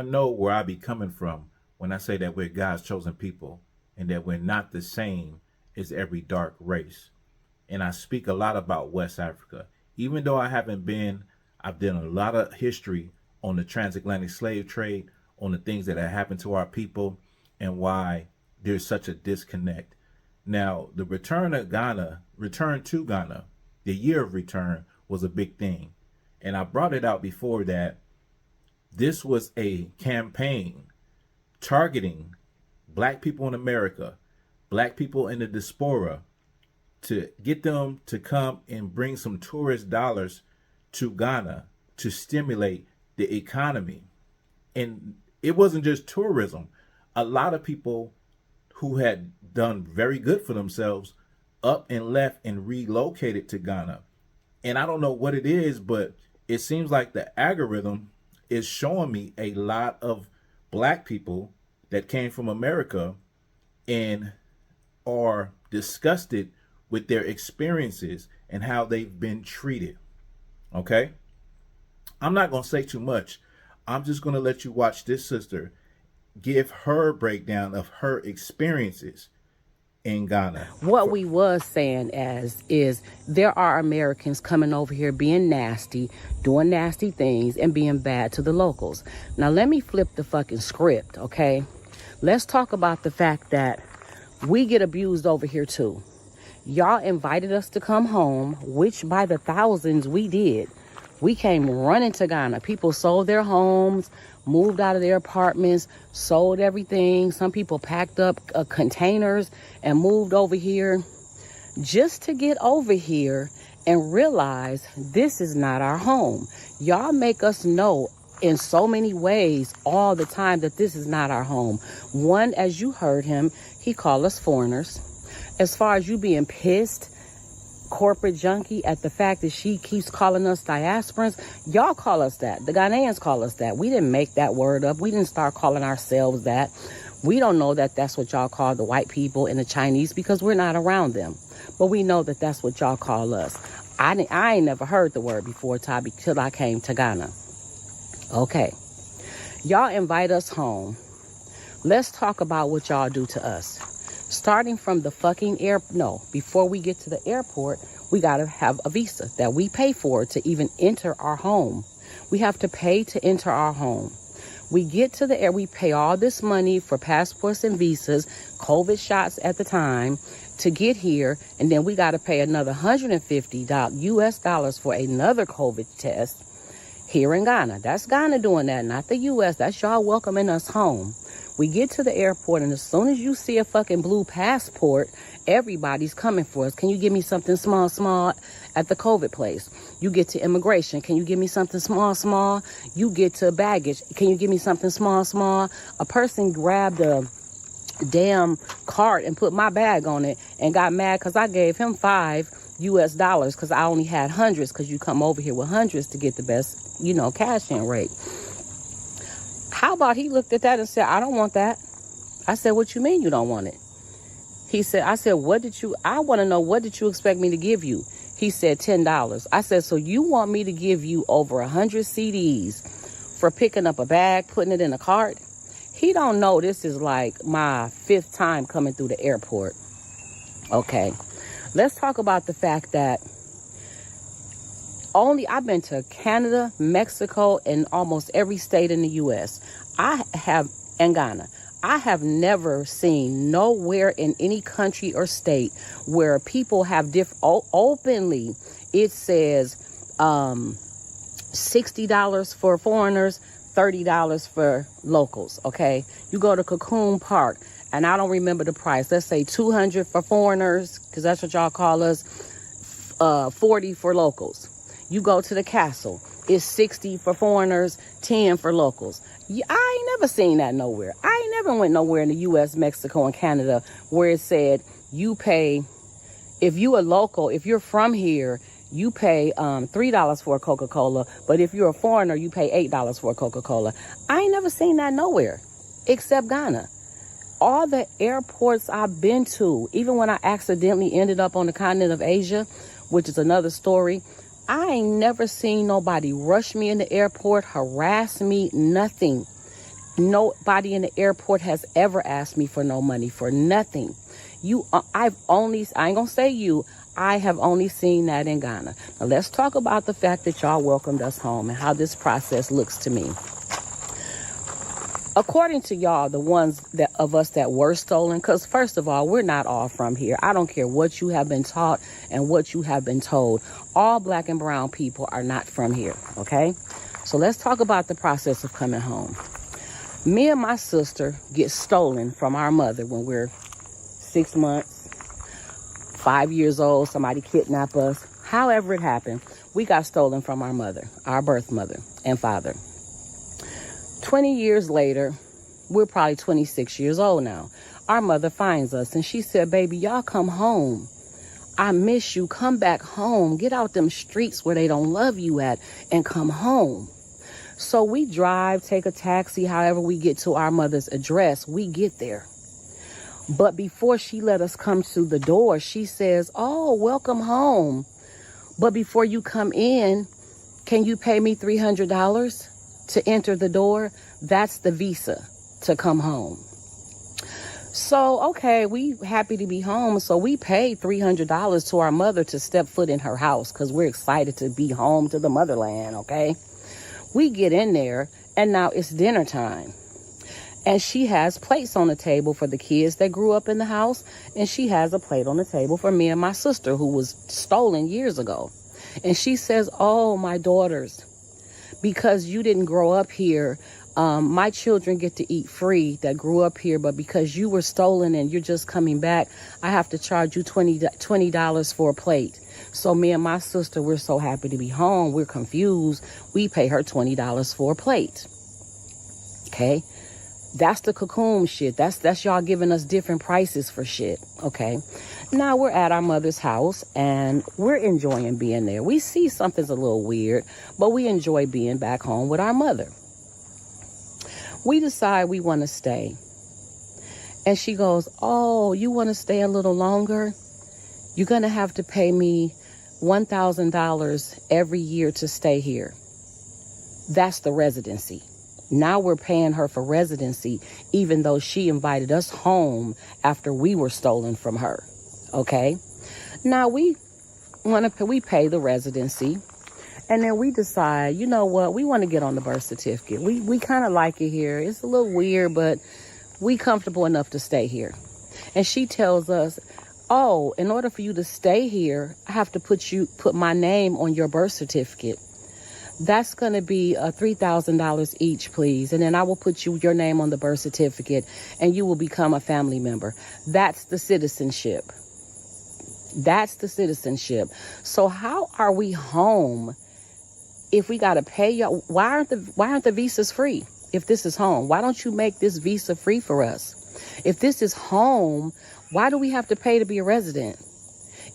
I know where I be coming from when I say that we're God's chosen people and that we're not the same as every dark race. And I speak a lot about West Africa. Even though I haven't been, I've done a lot of history on the transatlantic slave trade, on the things that have happened to our people, and why there's such a disconnect. Now, the return to Ghana, the year of return was a big thing. And I brought it out before that this was a campaign targeting black people in America, black people in the diaspora, to get them to come and bring some tourist dollars to Ghana to stimulate the economy. And it wasn't just tourism. A lot of people who had done very good for themselves up and left and relocated to Ghana. And I don't know what it is, but it seems like the algorithm is showing me a lot of black people that came from America and are disgusted with their experiences and how they've been treated. Okay? I'm not going to say too much. I'm just going to let you watch this sister give her breakdown of her experiences in Ghana. What we was saying is there are Americans coming over here being nasty, doing nasty things, and being bad to the locals. Now let me flip the fucking script, okay? Let's talk about the fact that we get abused over here too. Y'all invited us to come home, which by the thousands we did. We came running to Ghana. People sold their homes, moved out of their apartments, sold everything. Some people packed up containers and moved over here just to get over here and realize this is not our home. Y'all make us know in so many ways all the time that this is not our home. One, as you heard him, he called us foreigners. As far as you being pissed, corporate junkie, at the fact that she keeps calling us diasporans, y'all call us that. The Ghanaians call us that. We didn't make that word up. We didn't start calling ourselves that. We don't know that that's what y'all call the white people and the Chinese because we're not around them. But we know that that's what y'all call us. I ain't never heard the word before, Toby, till I came to Ghana. Okay. Y'all invite us home. Let's talk about what y'all do to us. Starting from the fucking before we get to the airport, we got to have a visa that we pay for to even enter our home. We have to pay to enter our home. We get to the air, we pay all this money for passports and visas, COVID shots at the time, to get here, and then we got to pay another $150 US dollars for another COVID test here in Ghana. That's Ghana doing that, not the US. That's y'all welcoming us home. We get to the airport, and as soon as you see a fucking blue passport, everybody's coming for us. Can you give me something small at the COVID place? You get to immigration. Can you give me something small? You get to baggage. Can you give me something small? A person grabbed a damn cart and put my bag on it and got mad because I gave him $5 US because I only had hundreds, because you come over here with hundreds to get the best, cash in rate. How about he looked at that and said, I don't want that. I said, what you mean you don't want it? I said, I want to know, what did you expect me to give you? He said, $10. I said, so you want me to give you over 100 CDs for picking up a bag, putting it in a cart? He don't know this is like my 5th time coming through the airport. Okay. Let's talk about the fact that I've been to Canada, Mexico, and almost every state in the U.S. And Ghana. I have never seen nowhere in any country or state where people have openly, it says $60 for foreigners, $30 for locals, okay? You go to Cocoon Park, and I don't remember the price. Let's say $200 for foreigners, because that's what y'all call us, $40 for locals. You go to the castle, it's $60 for foreigners, $10 for locals. I ain't never seen that nowhere. I ain't never went nowhere in the U.S., Mexico, and Canada where it said you pay, if you a local, if you're from here, you pay $3 for a Coca-Cola, but if you're a foreigner, you pay $8 for a Coca-Cola. I ain't never seen that nowhere except Ghana. All the airports I've been to, even when I accidentally ended up on the continent of Asia, which is another story, I ain't never seen nobody rush me in the airport, harass me, nothing. Nobody in the airport has ever asked me for no money for nothing. I ain't gonna say you, I have only seen that in Ghana. Now let's talk about the fact that y'all welcomed us home and how this process looks to me. According to y'all, the ones of us that were stolen, because first of all, we're not all from here. I don't care what you have been taught and what you have been told. All black and brown people are not from here, okay? So let's talk about the process of coming home. Me and my sister get stolen from our mother when we're 6 months, 5 years old. Somebody kidnapped us. However it happened, we got stolen from our mother, our birth mother and father. 20 years later, we're probably 26 years old now. Our mother finds us and she said, baby, y'all come home. I miss you. Come back home. Get out them streets where they don't love you at and come home. So we drive, take a taxi, however we get to our mother's address, we get there. But before she let us come to the door, she says, oh, welcome home. But before you come in, can you pay me $300 to enter the door? That's the visa to come home. So, okay, we happy to be home. So we paid $300 to our mother to step foot in her house because we're excited to be home to the motherland, okay? We get in there and now it's dinner time. And she has plates on the table for the kids that grew up in the house. And she has a plate on the table for me and my sister who was stolen years ago. And she says, oh, my daughters, because you didn't grow up here, my children get to eat free that grew up here. But because you were stolen and you're just coming back, I have to charge you $20 for a plate. So me and my sister, we're so happy to be home. We're confused. We pay her $20 for a plate. Okay. That's the cocoon shit. That's y'all giving us different prices for shit. Okay. Now we're at our mother's house and we're enjoying being there. We see something's a little weird, but we enjoy being back home with our mother. We decide we want to stay. And she goes, oh, you want to stay a little longer? You're going to have to pay me $1,000 every year to stay here. That's the residency. Now we're paying her for residency, even though she invited us home after we were stolen from her. Okay. Now we pay the residency. And then we decide, you know what? We want to get on the birth certificate. We kind of like it here. It's a little weird, but we comfortable enough to stay here. And she tells us, oh, in order for you to stay here, I have to put my name on your birth certificate. That's going to be $3,000 each, please. And then I will put your name on the birth certificate and you will become a family member. That's the citizenship. That's the citizenship. So how are we home if we got to pay y'all? Why aren't the visas free? If this is home, why don't you make this visa free for us? If this is home, why do we have to pay to be a resident?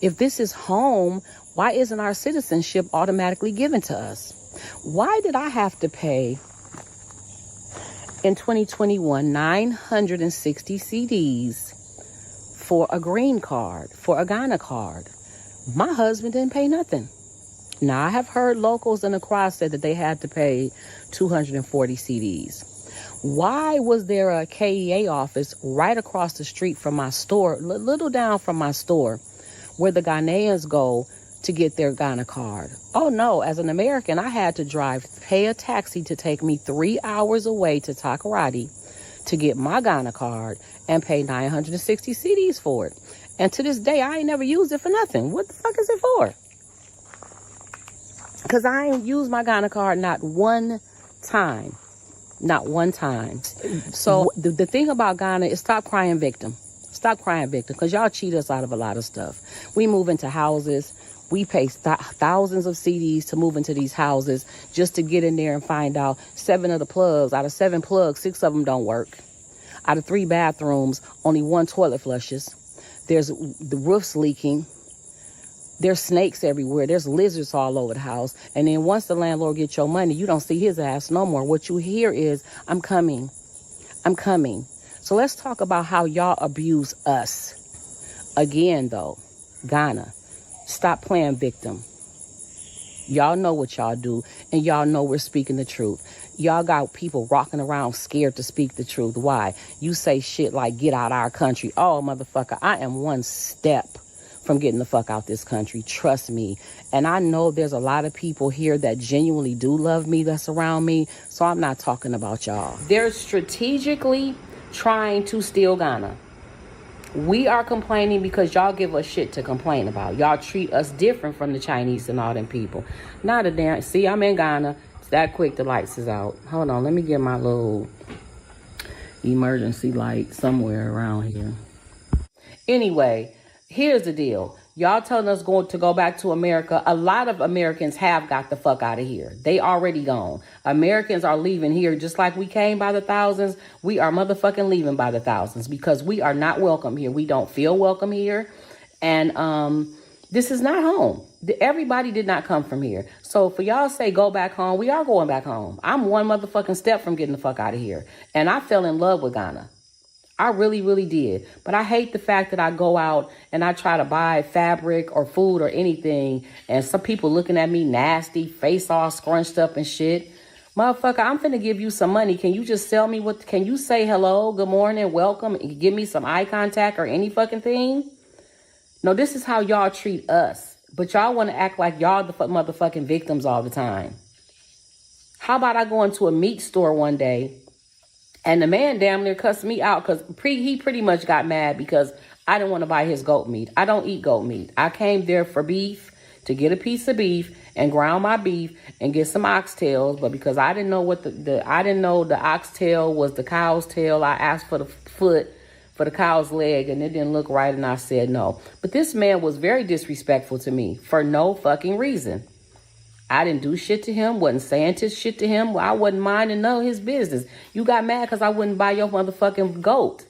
If this is home, why isn't our citizenship automatically given to us? Why did I have to pay in 2021 960 CDs for a green card, for a Ghana card? My husband didn't pay nothing. Now, I have heard locals in Accra said that they had to pay 240 CDs. Why was there a KEA office right across the street from my store, little down from my store, where the Ghanaians go to get their Ghana card? Oh no, as an American, I had to pay a taxi to take me 3 hours away to Takoradi to get my Ghana card and pay 960 CDs for it. And to this day, I ain't never used it for nothing. What the fuck is it for? Because I ain't used my Ghana card not one time. Not one time. So the thing about Ghana is stop crying victim. Stop crying victim, because y'all cheat us out of a lot of stuff. We move into houses. We pay thousands of CDs to move into these houses just to get in there and find out 7 of the plugs. Out of 7 plugs, 6 of them don't work. Out of 3 bathrooms, only 1 toilet flushes. The roof's leaking. There's snakes everywhere. There's lizards all over the house. And then once the landlord gets your money, you don't see his ass no more. What you hear is, I'm coming. I'm coming. So let's talk about how y'all abuse us. Again, though, Ghana, stop playing victim. Y'all know what y'all do, and y'all know we're speaking the truth. Y'all got people walking around scared to speak the truth. Why? You say shit like, get out our country. Oh, motherfucker, I am one step from getting the fuck out this country. Trust me. And I know there's a lot of people here that genuinely do love me, that's around me. So I'm not talking about y'all. They're strategically trying to steal Ghana. We are complaining because y'all give us shit to complain about. Y'all treat us different from the Chinese and all them people. Not a damn... See, I'm in Ghana. It's that quick, the lights is out. Hold on, let me get my little emergency light somewhere around here. Anyway, here's the deal. Y'all telling us to go back to America. A lot of Americans have got the fuck out of here. They already gone. Americans are leaving here just like we came by the thousands. We are motherfucking leaving by the thousands because we are not welcome here. We don't feel welcome here. And this is not home. Everybody did not come from here. So for y'all say go back home, we are going back home. I'm one motherfucking step from getting the fuck out of here. And I fell in love with Ghana. I really, really did. But I hate the fact that I go out and I try to buy fabric or food or anything, and some people looking at me nasty, face all scrunched up and shit. Motherfucker, I'm finna give you some money. Can you just sell me what? Can you say hello, good morning, welcome, and give me some eye contact or any fucking thing? No, this is how y'all treat us. But y'all want to act like y'all the motherfucking victims all the time. How about I go into a meat store one day and the man damn near cussed me out because he pretty much got mad because I didn't want to buy his goat meat. I don't eat goat meat. I came there for beef, to get a piece of beef and ground my beef and get some oxtails. But because I didn't know what I didn't know the oxtail was the cow's tail, I asked for the foot for the cow's leg and it didn't look right and I said no. But this man was very disrespectful to me for no fucking reason. I didn't do shit to him, wasn't saying shit to him. I wasn't minding none of his business. You got mad because I wouldn't buy your motherfucking goat.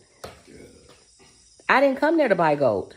I didn't come there to buy goat.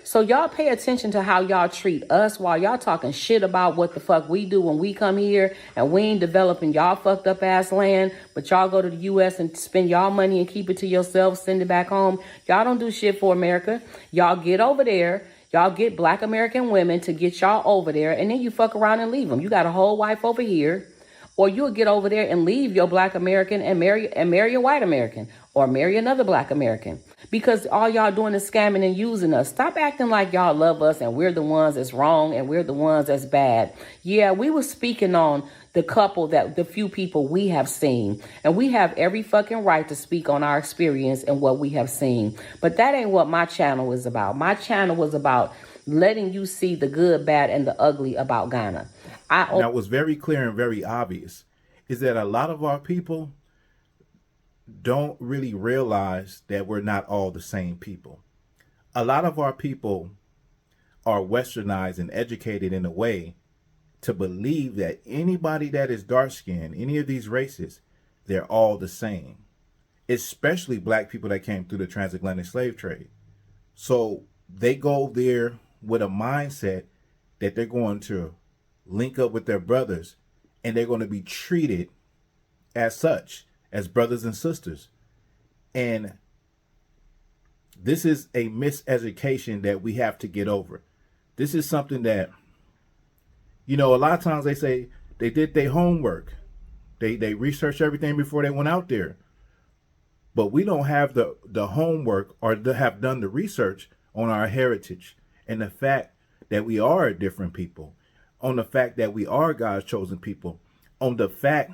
So y'all pay attention to how y'all treat us while y'all talking shit about what the fuck we do when we come here and we ain't developing y'all fucked up ass land, but y'all go to the U.S. and spend y'all money and keep it to yourself, send it back home. Y'all don't do shit for America. Y'all get over there. Y'all get black American women to get y'all over there, and then you fuck around and leave them. You got a whole wife over here, or you'll get over there and leave your black American and marry a white American, or marry another black American, because all y'all doing is scamming and using us. Stop acting like y'all love us and we're the ones that's wrong and we're the ones that's bad. Yeah, we were speaking on the few people we have seen, and we have every fucking right to speak on our experience and what we have seen. But that ain't what my channel is about. My channel was about letting you see the good, bad, and the ugly about Ghana. Now, what's very clear and very obvious is that a lot of our people don't really realize that we're not all the same people. A lot of our people are westernized and educated in a way to believe that anybody that is dark-skinned, any of these races, they're all the same, especially black people that came through the transatlantic slave trade. So they go there with a mindset that they're going to link up with their brothers and they're going to be treated as such, as brothers and sisters. And this is a miseducation that we have to get over. This is something that, you know, a lot of times they say they did their homework. They researched everything before they went out there. But we don't have the homework or have done the research on our heritage and the fact that we are a different people, on the fact that we are God's chosen people, on the fact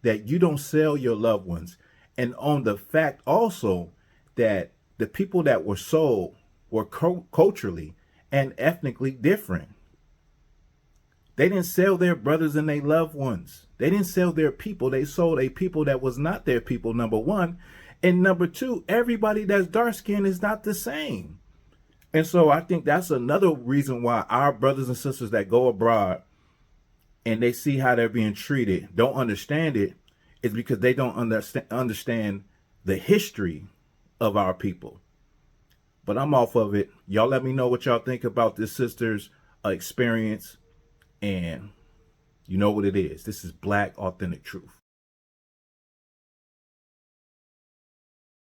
that you don't sell your loved ones, and on the fact also that the people that were sold were culturally and ethnically different. They didn't sell their brothers and their loved ones. They didn't sell their people. They sold a people that was not their people, number one. And number two, everybody that's dark-skinned is not the same. And so I think that's another reason why our brothers and sisters that go abroad and they see how they're being treated, don't understand it, is because they don't understand the history of our people. But I'm off of it. Y'all let me know what y'all think about this sister's experience. And you know what it is. This is Black Authentic Truth.